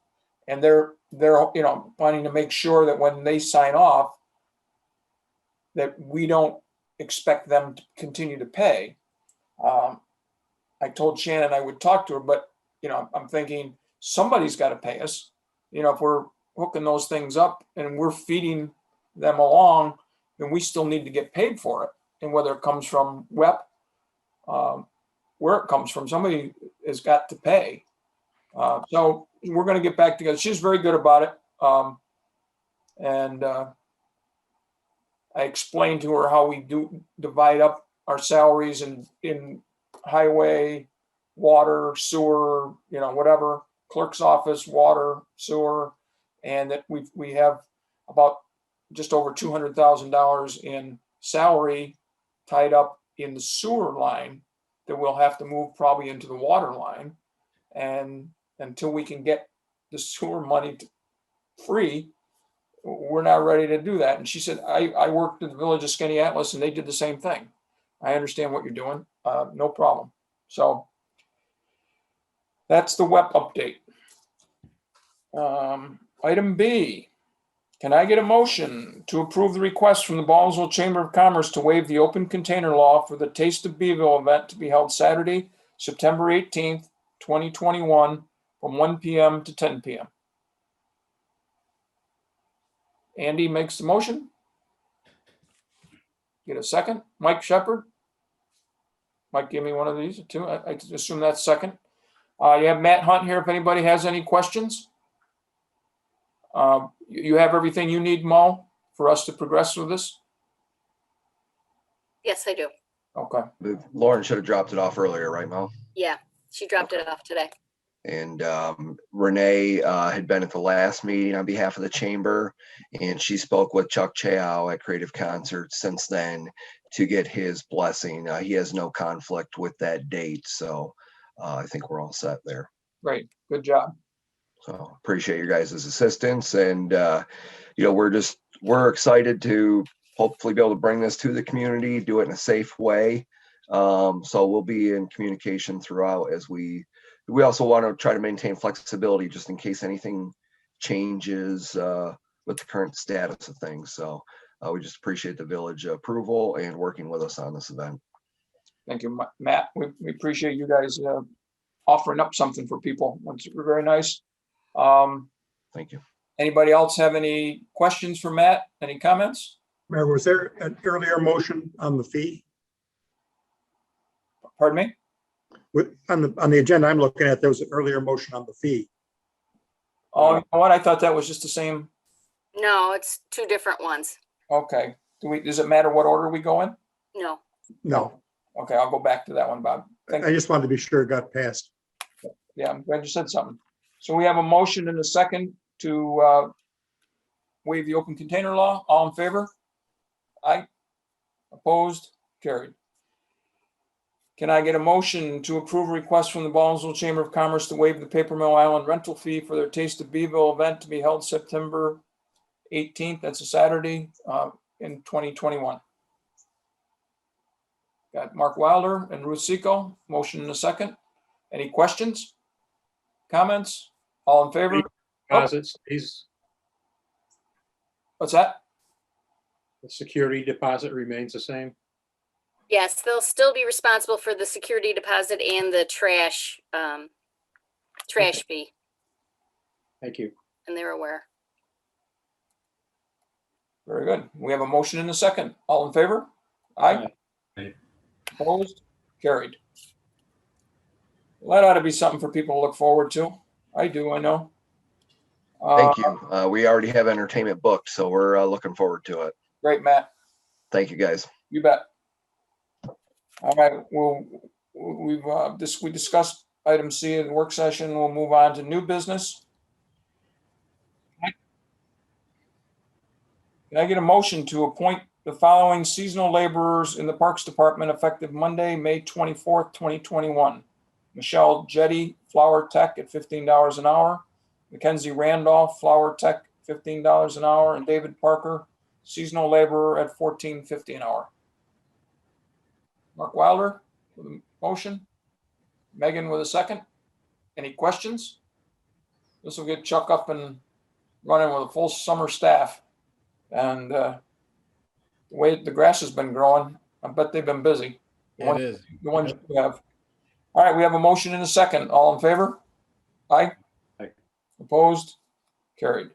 And they're, wanting to make sure that when they sign off, that we don't expect them to continue to pay. I told Shannon I would talk to her, but, I'm thinking somebody's got to pay us. If we're hooking those things up and we're feeding them along, then we still need to get paid for it. And whether it comes from WEP, where it comes from, somebody has got to pay. So we're going to get back together. She's very good about it. And I explained to her how we do divide up our salaries in highway, water, sewer, whatever, clerk's office, water, sewer, and that we have about just over $200,000 in salary tied up in the sewer line that we'll have to move probably into the water line. And until we can get the sewer money free, we're not ready to do that. And she said, I worked in the village of Skaneateles and they did the same thing. I understand what you're doing. No problem. So that's the WEP update. Item B, can I get a motion to approve the request from the Baldwinsville Chamber of Commerce to waive the open container law for the Taste of Bville event to be held Saturday, September 18th, 2021 from 1 p.m. to 10 p.m. Andy makes the motion. Get a second. Mike Shepard. Mike, give me one of these two. I assume that's second. You have Matt Hunt here if anybody has any questions. You have everything you need, Mo, for us to progress with this? Yes, I do. Okay. Lauren should have dropped it off earlier, right, Mo? Yeah, she dropped it off today. And Renee had been at the last meeting on behalf of the chamber, and she spoke with Chuck Chow at Creative Concerts since then to get his blessing. He has no conflict with that date, so I think we're all set there. Great, good job. So appreciate your guys' assistance, and we're excited to hopefully be able to bring this to the community, do it in a safe way. So we'll be in communication throughout as we also want to try to maintain flexibility just in case anything changes with the current status of things. So we just appreciate the village approval and working with us on this event. Thank you, Matt. We appreciate you guys offering up something for people. It's very nice. Thank you. Anybody else have any questions for Matt? Any comments? Mayor, was there an earlier motion on the fee? Pardon me? On the agenda I'm looking at, there was an earlier motion on the fee. Oh, you know what? I thought that was just the same. No, it's two different ones. Okay. Does it matter what order we go in? No. No, Okay, I'll go back to that one, Bob. Thank I you. just wanted to be sure it got passed. Yeah, I'm glad you said something. So we have a motion and a second to waive the open container law. All in favor? Aye. Opposed? Carried. Can I get a motion to approve a request from the Baldwinsville Chamber of Commerce to waive the Paper Mill Island rental fee for their Taste of Bville event to be held September 18th? That's a Saturday in 2021. Got Mark Wilder and Ruth Seco. Motion in a second. Any questions? Comments? All in favor? Deposits, please. What's that? The security deposit remains the same. Yes, they'll still be responsible for the security deposit and the trash fee, Thank you. and they're aware. Very good. We have a motion in a second. All in favor? Aye. Aye. Opposed? Carried. Well, that ought to be something for people to look forward to. I do, I know. Thank you. We already have entertainment booked, so we're looking forward to it. Great, Matt. Thank you, guys. You bet. All right, we discussed item C in the work session. We'll move on to new business. Can I get a motion to appoint the following seasonal laborers in the Parks Department effective Monday, May 24th, 2021? Michelle Jetty, Flower Tech at $15 an hour. Mackenzie Randolph, Flower Tech, $15 an hour, and David Parker, seasonal laborer, at $14.50 an hour. Mark Wilder with a motion. Megan with a second. Any questions? This will get Chuck up and running with a full summer staff. And the way the grass has been growing, I bet they've been busy. It is. The ones we have. All right, we have a motion and a second. All in favor? Aye. Aye. Opposed? Carried.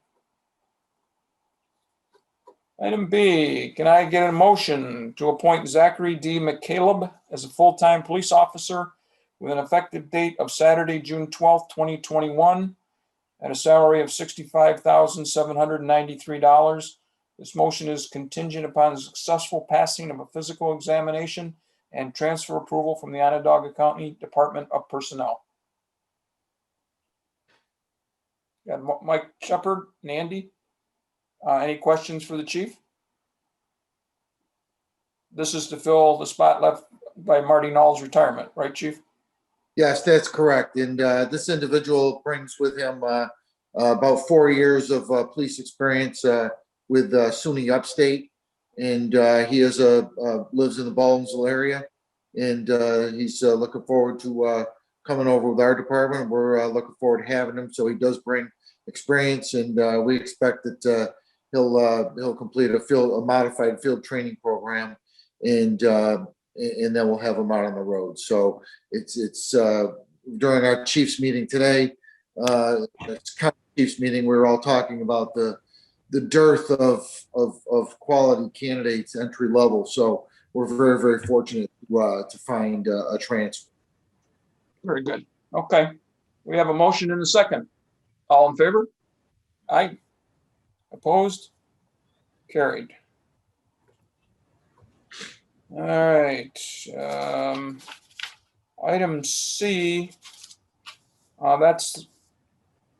Item B, can I get a motion to appoint Zachary D. McCaleb as a full-time police officer with an effective date of Saturday, June 12th, 2021, at a salary of $65,793. This motion is contingent upon the successful passing of a physical examination and transfer approval from the Onondaga County Department of Personnel. Got Mike Shepard and Andy. Any questions for the chief? This is to fill the spot left by Marty Knoll's retirement, right, chief? Yes, that's correct. And this individual brings with him about 4 years of police experience with SUNY Upstate. And he is lives in the Baldwinsville area. And he's looking forward to coming over with our department. We're looking forward to having him. So he does bring experience, and we expect that he'll complete a modified field training program, and then we'll have him out on the road. So it's during our chiefs meeting today. It's kind of chiefs meeting. We were all talking about the dearth of quality candidates entry level. So we're very, very fortunate to find a transfer. Very good. Okay. We have a motion and a second. All in favor? Aye. Opposed? Carried. All right. Item C, that's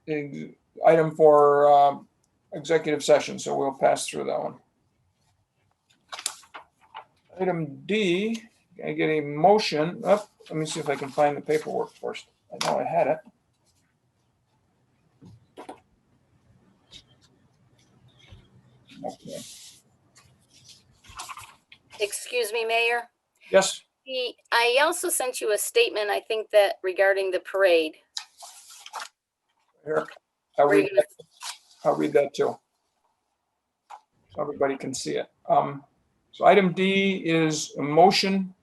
the item for executive session, so we'll pass through that one. Item D, can I get a motion? Oh, let me see if I can find the paperwork first. I know I had it. Okay. Excuse me, Mayor. Yes. I also sent you a statement, I think, that regarding the parade. Here, I'll read that too, so everybody can see it. So item D is a motion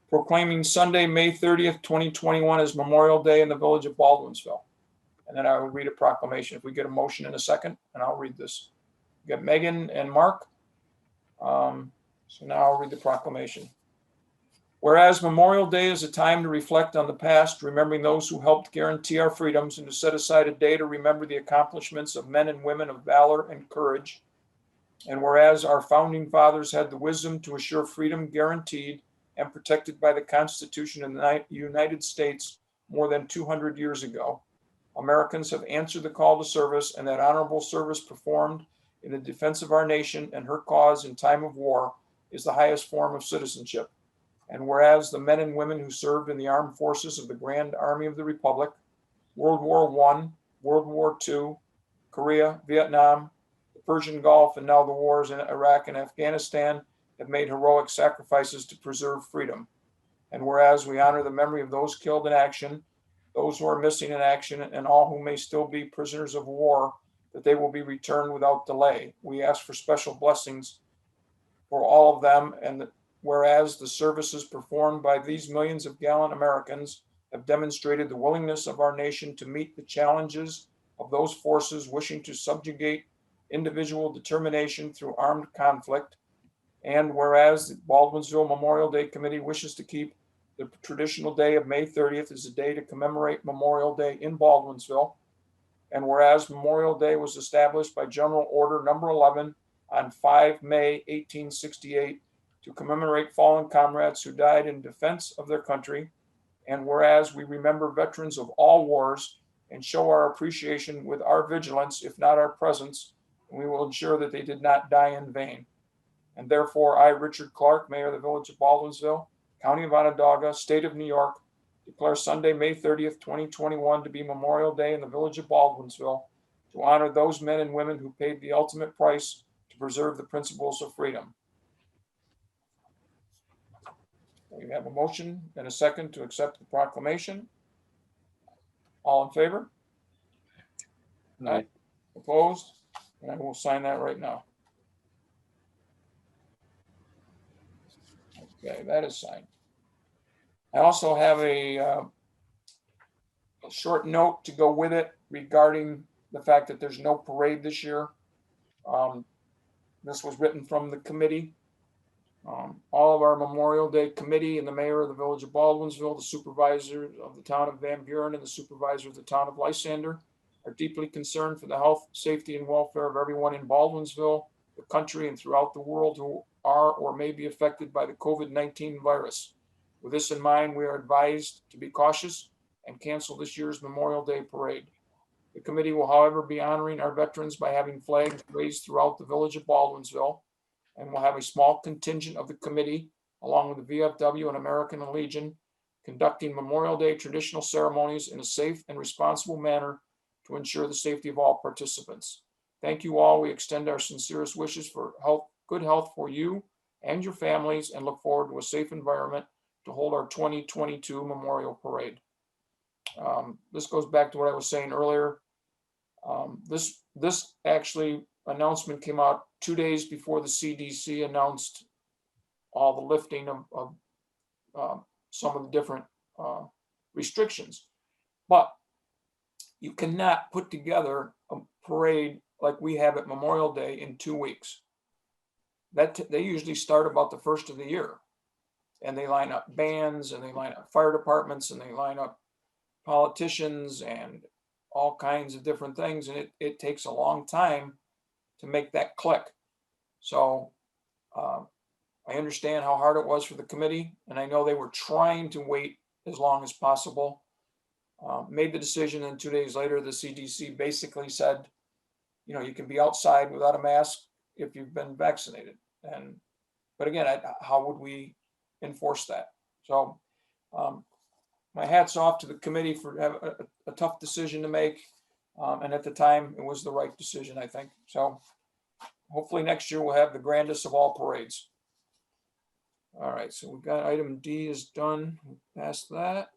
proclaiming Sunday, May 30th, 2021 as Memorial Day in the village of Baldwinsville. And then I will read a proclamation. If we get a motion in a second, and I'll read this. We got Megan and Mark. So now I'll read the proclamation. Whereas Memorial Day is a time to reflect on the past, remembering those who helped guarantee our freedoms, and to set aside a day to remember the accomplishments of men and women of valor and courage. And whereas our founding fathers had the wisdom to assure freedom guaranteed and protected by the Constitution of the United States more than 200 years ago, Americans have answered the call to service, and that honorable service performed in the defense of our nation and her cause in time of war is the highest form of citizenship. And whereas the men and women who served in the armed forces of the Grand Army of the Republic, World War I, World War II, Korea, Vietnam, the Persian Gulf, and now the wars in Iraq and Afghanistan have made heroic sacrifices to preserve freedom. And whereas we honor the memory of those killed in action, those who are missing in action, and all who may still be prisoners of war, that they will be returned without delay. We ask for special blessings for all of them, and whereas the services performed by these millions of gallant Americans have demonstrated the willingness of our nation to meet the challenges of those forces wishing to subjugate individual determination through armed conflict, and whereas the Baldwinsville Memorial Day Committee wishes to keep the traditional day of May 30th as a day to commemorate Memorial Day in Baldwinsville, and whereas Memorial Day was established by General Order Number 11 on 5 May 1868 to commemorate fallen comrades who died in defense of their country, and whereas we remember veterans of all wars and show our appreciation with our vigilance, if not our presence, and we will ensure that they did not die in vain. And therefore, I, Richard Clark, Mayor of the Village of Baldwinsville, County of Onondaga, State of New York, declare Sunday, May 30th, 2021 to be Memorial Day in the Village of Baldwinsville, to honor those men and women who paid the ultimate price to preserve the principles of freedom. We have a motion and a second to accept the proclamation. All in favor? Aye. Opposed? And I will sign that right now. Okay, that is signed. I also have a short note to go with it regarding the fact that there's no parade this year. This was written from the committee. All of our Memorial Day committee and the mayor of the village of Baldwinsville, the supervisor of the town of Van Buren, and the supervisor of the town of Lysander are deeply concerned for the health, safety, and welfare of everyone in Baldwinsville, the country, and throughout the world who are or may be affected by the COVID-19 virus. With this in mind, we are advised to be cautious and cancel this year's Memorial Day parade. The committee will, however, be honoring our veterans by having flags raised throughout the village of Baldwinsville, and will have a small contingent of the committee, along with the VFW and American Legion, conducting Memorial Day traditional ceremonies in a safe and responsible manner to ensure the safety of all participants. Thank you all. We extend our sincerest wishes for health, good health for you and your families, and look forward to a safe environment to hold our 2022 Memorial Parade. This goes back to what I was saying earlier. This actually announcement came out 2 days before the CDC announced all the lifting of some of the different restrictions. But you cannot put together a parade like we have at Memorial Day in 2 weeks. They usually start about the first of the year, and they line up bands, and they line up fire departments, and they line up politicians and all kinds of different things, and it takes a long time to make that click. So I understand how hard it was for the committee, and I know they were trying to wait as long as possible. Made the decision, and 2 days later, the CDC basically said, you know, you can be outside without a mask if you've been vaccinated. But again, how would we enforce that? So my hat's off to the committee for having a tough decision to make. And at the time, it was the right decision, I think. So hopefully next year we'll have the grandest of all parades. All right, so we've got item D is done. Past that.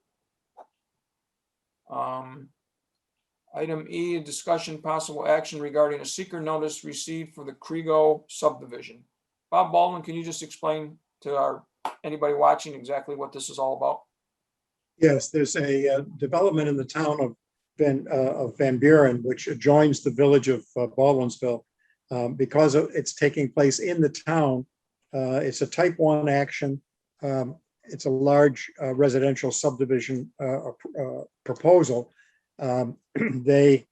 Item E, discussion possible action regarding a seeker notice received for the Kriego subdivision. Bob Baldwin, can you just explain to anybody watching exactly what this is all about? Yes, there's a development in the town of Van Buren, which adjoins the village of Baldwinsville. Because it's taking place in the town, it's a type 1 action. It's a large residential subdivision proposal. The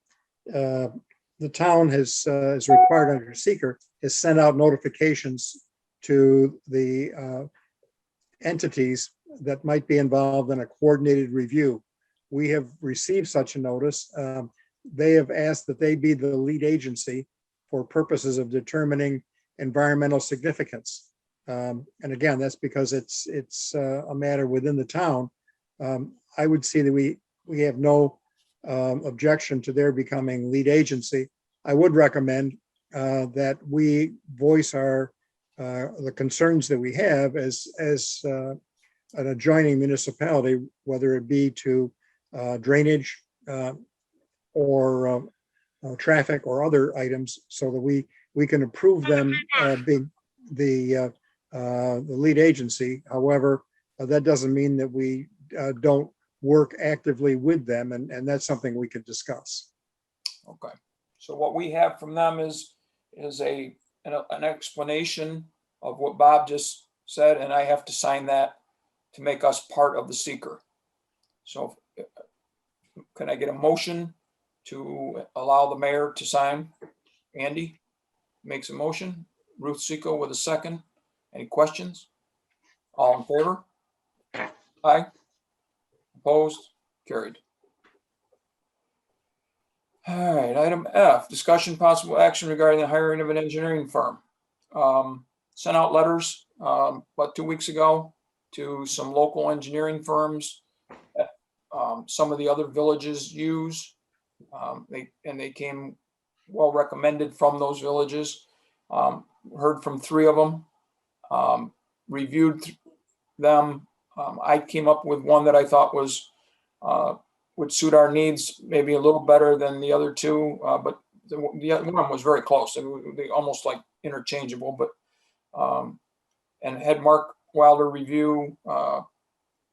town is required under seeker has sent out notifications to the entities that might be involved in a coordinated review. We have received such a notice. They have asked that they be the lead agency for purposes of determining environmental significance. And again, that's because it's a matter within the town. I would see that we have no objection to their becoming lead agency. I would recommend that we voice the concerns that we have as an adjoining municipality, whether it be to drainage or traffic or other items, so that we can approve them being the lead agency. However, that doesn't mean that we don't work actively with them, and that's something we could discuss. Okay, so what we have from them is an explanation of what Bob just said, and I have to sign that to make us part of the seeker. So can I get a motion to allow the mayor to sign? Andy makes a motion. Ruth Seco with a second. Any questions? All in favor? Aye. Opposed? Carried. All right, item F, discussion possible action regarding the hiring of an engineering firm. Sent out letters about 2 weeks ago to some local engineering firms that some of the other villages use. They came well recommended from those villages. Heard from 3 of them, reviewed them. I came up with one that I thought was would suit our needs maybe a little better than the other 2, but the other one was very close. They almost like interchangeable, but and had Mark Wilder review.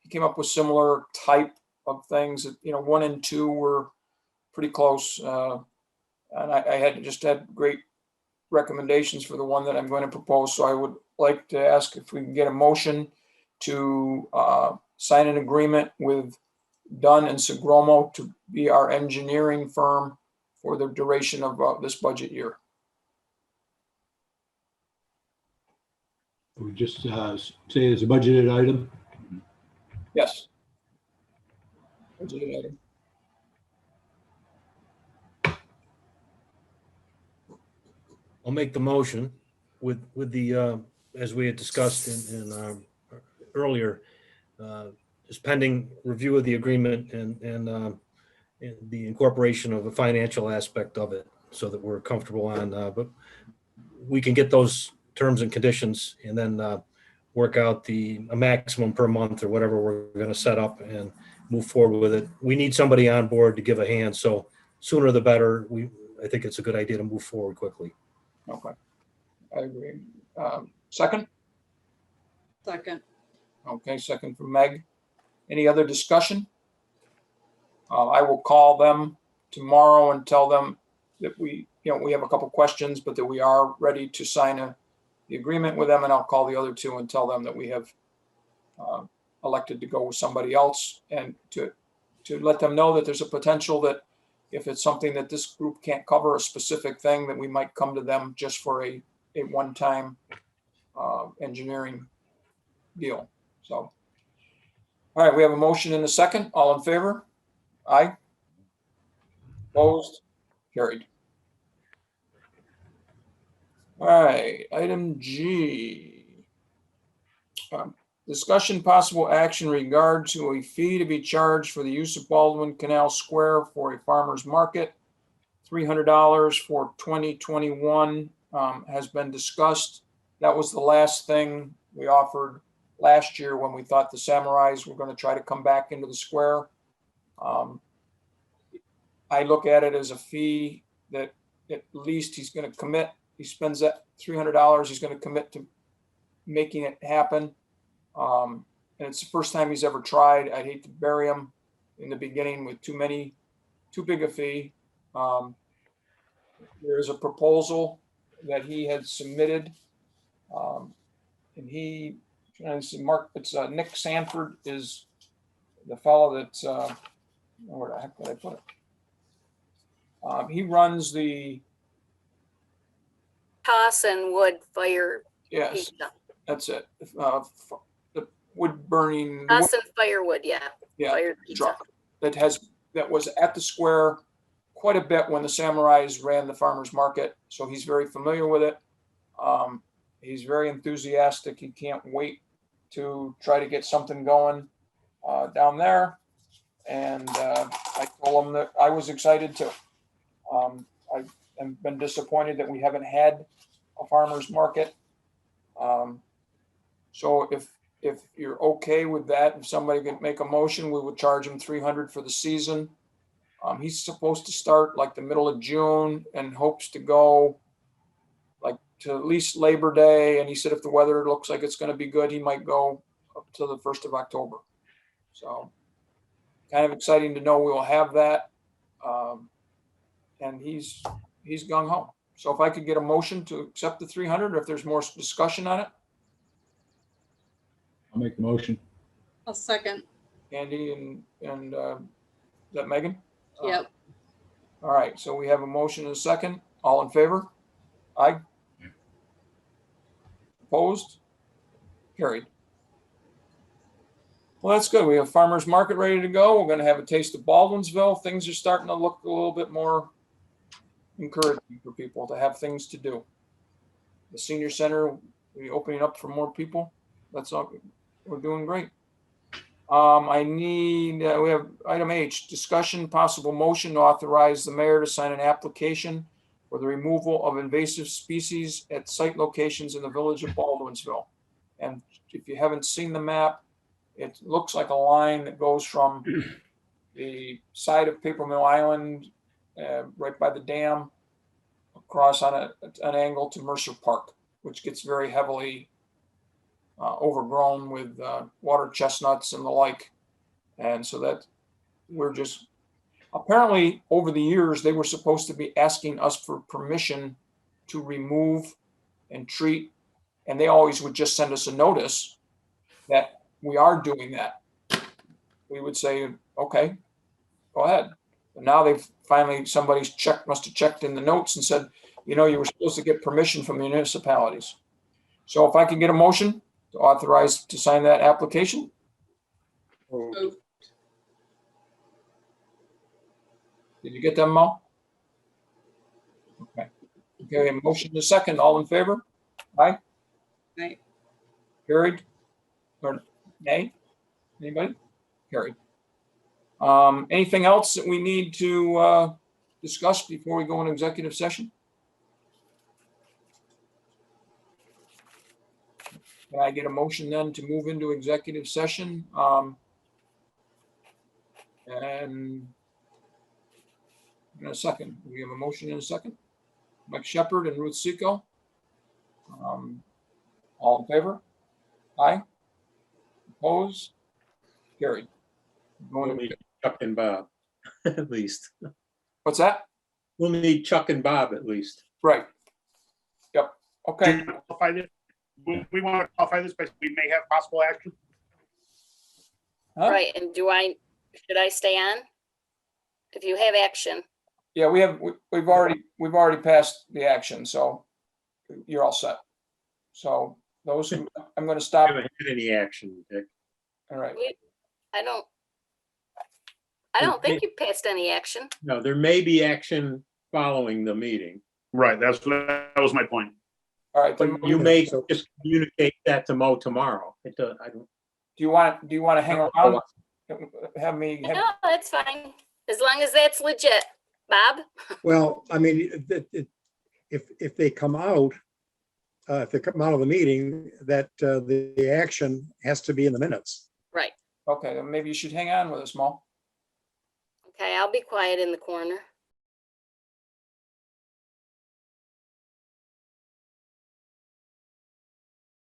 He came up with similar type of things that, 1 and 2 were pretty close. And I had great recommendations for the one that I'm going to propose. So I would like to ask if we can get a motion to sign an agreement with Dunn and Segromo to be our engineering firm for the duration of this budget year. We just say it's a budgeted item. Yes. Budgeted item. I'll make the motion with the, as we had discussed in earlier, just pending review of the agreement and the incorporation of the financial aspect of it so that we're comfortable on, but we can get those terms and conditions and then work out a maximum per month or whatever we're going to set up and move forward with it. We need somebody on board to give a hand. So sooner the better. I think it's a good idea to move forward quickly. Okay. I agree. Second? Second. Okay, second from Meg. Any other discussion? I will call them tomorrow and tell them that we have a couple questions, but that we are ready to sign the agreement with them. And I'll call the other 2 and tell them that we have elected to go with somebody else, and to let them know that there's a potential that if it's something that this group can't cover, a specific thing, that we might come to them just for a one-time engineering deal. So, all right, we have a motion and a second. All in favor? Aye. Opposed? Carried. All right, item G. Discussion possible action regard to a fee to be charged for the use of Baldwin Canal Square for a farmer's market. $300 for 2021 has been discussed. That was the last thing we offered last year when we thought the Samurais were going to try to come back into the square. I look at it as a fee that at least he's going to commit. He spends that $300. He's going to commit to making it happen. And it's the first time he's ever tried. I'd hate to bury him in the beginning with too big a fee. There's a proposal that he had submitted. And Mark, it's Nick Sanford is the fellow that's, where the heck did I put it? He runs the Toss and wood fire. Yes, pizza. that's it. The wood burning. Toss and firewood, yeah. Yeah, Fire pizza. truck that was at the square quite a bit when the Samurais ran the farmers market. So he's very familiar with it. He's very enthusiastic. He can't wait to try to get something going down there. And I told him that I was excited too. I've been disappointed that we haven't had a farmers market. So if you're okay with that, if somebody could make a motion, we would charge him $300 for the season. He's supposed to start like the middle of June and hopes to go like to at least Labor Day. And he said if the weather looks like it's going to be good, he might go up to the 1st of October. So kind of exciting to know we will have that. And he's gung ho. So if I could get a motion to accept the 300, or if there's more discussion on it. I'll make the motion. I'll second. Andy and is that Megan? Yep. All right, so we have a motion and a second. All in favor? Aye. Opposed? Carried. Well, that's good. We have farmers market ready to go. We're going to have a taste of Baldwinsville. Things are starting to look a little bit more encouraging for people to have things to do. The senior center will be opening up for more people. That's all. We're doing great. we have item H, discussion possible motion to authorize the mayor to sign an application for for the removal of invasive species at site locations in the village of Baldwinsville. And if you haven't seen the map, it looks like a line that goes from the side of Paper Mill Island, right by the dam, across on an angle to Mercer Park, which gets very heavily overgrown with water chestnuts and the like. And so that we're just, apparently over the years, they were supposed to be asking us for permission to remove and treat, and they always would just send us a notice that we are doing that. We would say, okay, go ahead. But now they've finally, somebody's must have checked in the notes and said, you know, you were supposed to get permission from the municipalities. So if I can get a motion to authorize to sign that application. Moved. Did you get them, Mo? Okay. Okay, a motion to second. All in favor? Aye. Aye. Carried? Or nay? Anybody? Carried. Anything else that we need to discuss before we go into executive session? Can I get a motion then to move into executive session? And in a second, we have a motion in a second. Mike Shepherd and Ruth Seco. All in favor? Aye. Opposed? Carried. We'll Going to, need Chuck and Bob, at least. what's that? We'll need Chuck and Bob at least. Right. Yep. Okay. Qualify this. We want to qualify this, but we may have possible action. Huh? Right, and should I stay on? If you have action, Yeah, we've already passed the action, so you're all set. So those, I'm going to stop. Haven't had any action, Dick. All right. I don't think you passed any action. No, there may be action following the meeting. Right, that was my point. All right. But you may just communicate that to Mo tomorrow. I don't. Do you want to hang around? Have me. No, that's fine. As long as that's legit. Bob? Well, I mean, if they come out, if they come out of the meeting, that the action has to be in the minutes. Right. Okay, then maybe you should hang on with us, Mo. Okay, I'll be quiet in the corner.